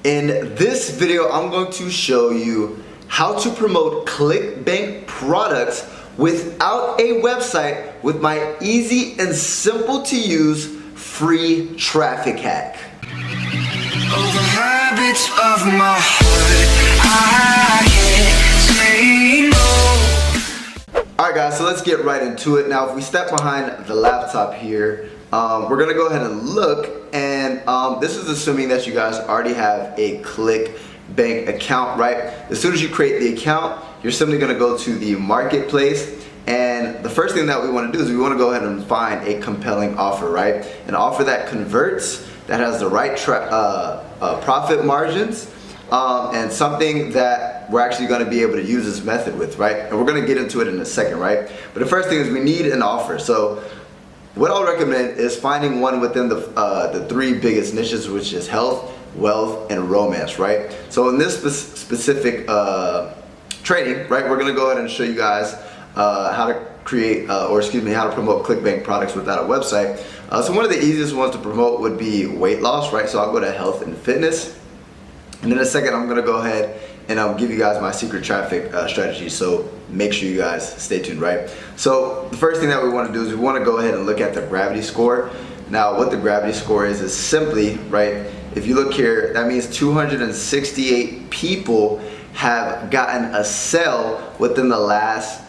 In this video, I'm going to show you how to promote Clickbank products without a website with my easy and simple to use free traffic hack. Over habits of my heart, I can't say no. Alright guys, so let's get right into it. Now if we step behind the laptop here, we're gonna go ahead and look, and this is assuming that you guys already have a Clickbank account, right? As soon as you create the account, you're simply gonna go to the marketplace, and the first thing that we wanna do is we wanna go ahead and find a compelling offer, right? An offer that converts, that has the right profit margins, and something that we're actually going to be able to use this method with, right? And we're going to get into it in a second, right? But the first thing is we need an offer. So what I'll recommend is finding one within the three biggest niches, which is health, wealth, and romance, right? So in this specific training, right, we're going to go ahead and show you guys how to create, how to promote Clickbank products without a website. So one of the easiest ones to promote would be weight loss, right? So I'll go to health and fitness. And in a second, I'm gonna go ahead and I'll give you guys my secret traffic strategy. So make sure you guys stay tuned, right? So the first thing that we wanna do is we wanna go ahead and look at the gravity score. Now what the gravity score is simply, right, if you look here, that means 268 people have gotten a sale within the last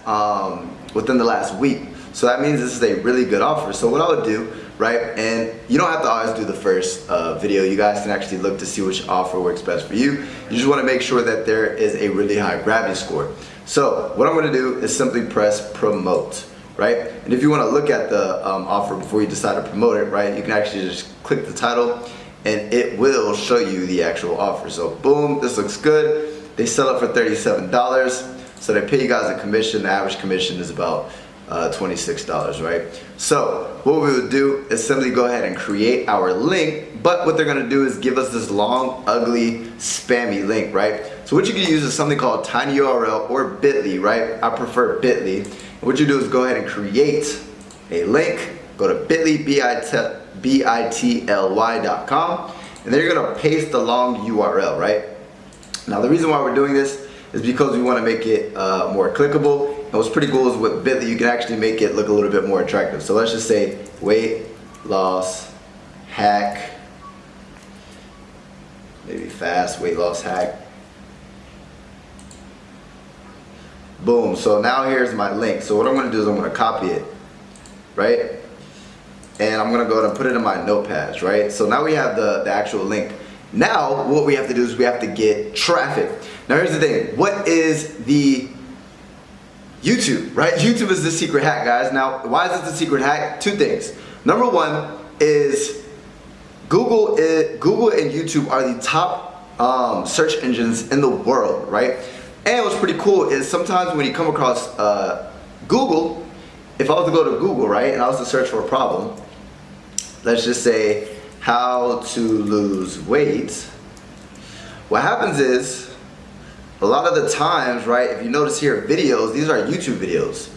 week. So that means this is a really good offer. So what I would do, right, and you don't have to always do the first video. You guys can actually look to see which offer works best for you. You just want to make sure that there is a really high gravity score. So what I'm going to do is simply press promote, right? And if you want to look at the offer before you decide to promote it, right, you can actually just click the title and it will show you the actual offer. So boom, this looks good. They sell it for $37. So they pay you guys a commission. The average commission is about $26, right? So what we would do is simply go ahead and create our link, but what they're gonna do is give us this long, ugly, spammy link, right? So what you can use is something called tinyurl or bit.ly, right? I prefer bit.ly. And what you do is go ahead and create a link, go to bit.ly, bit.ly.com, and then you're gonna paste the long URL, right? Now the reason why we're doing this is because we want to make it more clickable. And what's pretty cool is with bit.ly, you can actually make it look a little bit more attractive. So let's just say weight loss hack, maybe fast weight loss hack. Boom. So now here's my link. So what I'm going to do is I'm going to copy it, right? And I'm going to go ahead and put it in my notepads, right? So now we have the actual link. Now what we have to do is we have to get traffic. Now here's the thing, what is the YouTube, right? YouTube is the secret hack, guys. Now why is it the secret hack? Two things. Number one is Google and YouTube are the top search engines in the world, right? And what's pretty cool is sometimes when you come across Google, if I was to go to Google, right, and I was to search for a problem, let's just say how to lose weight, what happens is a lot of the times, right, if you notice here, videos, these are YouTube videos.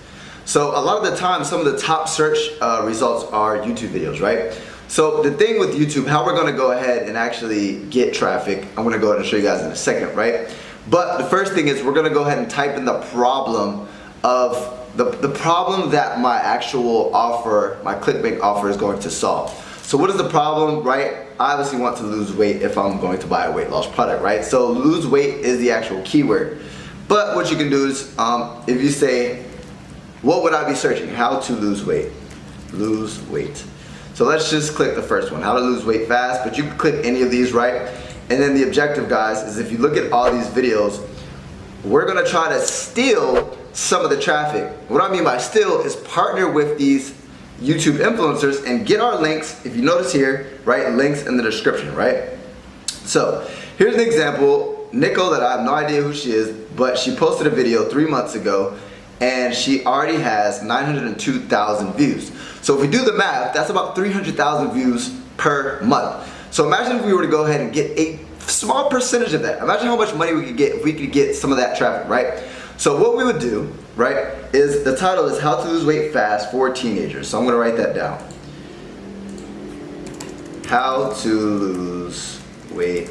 So a lot of the time, some of the top search results are YouTube videos, right? So the thing with YouTube, how we're gonna go ahead and actually get traffic, I'm gonna go ahead and show you guys in a second, right? But the first thing is we're gonna go ahead and type in the problem of the problem that my actual offer, my Clickbank offer is going to solve. So what is the problem, right? I obviously want to lose weight if I'm going to buy a weight loss product, right? So lose weight is the actual keyword. But what you can do is, if you say, what would I be searching? How to lose weight. Lose weight. So let's just click the first one, how to lose weight fast, but you can click any of these, right? And then the objective, guys, is if you look at all these videos, we're gonna try to steal some of the traffic. What I mean by steal is partner with these YouTube influencers and get our links. If you notice here, right, links in the description, right? So here's an example. Nico, that I have no idea who she is, but she posted a video 3 months ago and she already has 902,000 views. So if we do the math, that's about 300,000 views per month. So imagine if we were to go ahead and get a small percentage of that. Imagine how much money we could get if we could get some of that traffic, right? So what we would do, right, is the title is How to Lose Weight Fast for Teenagers. So I'm gonna write that down. How to lose weight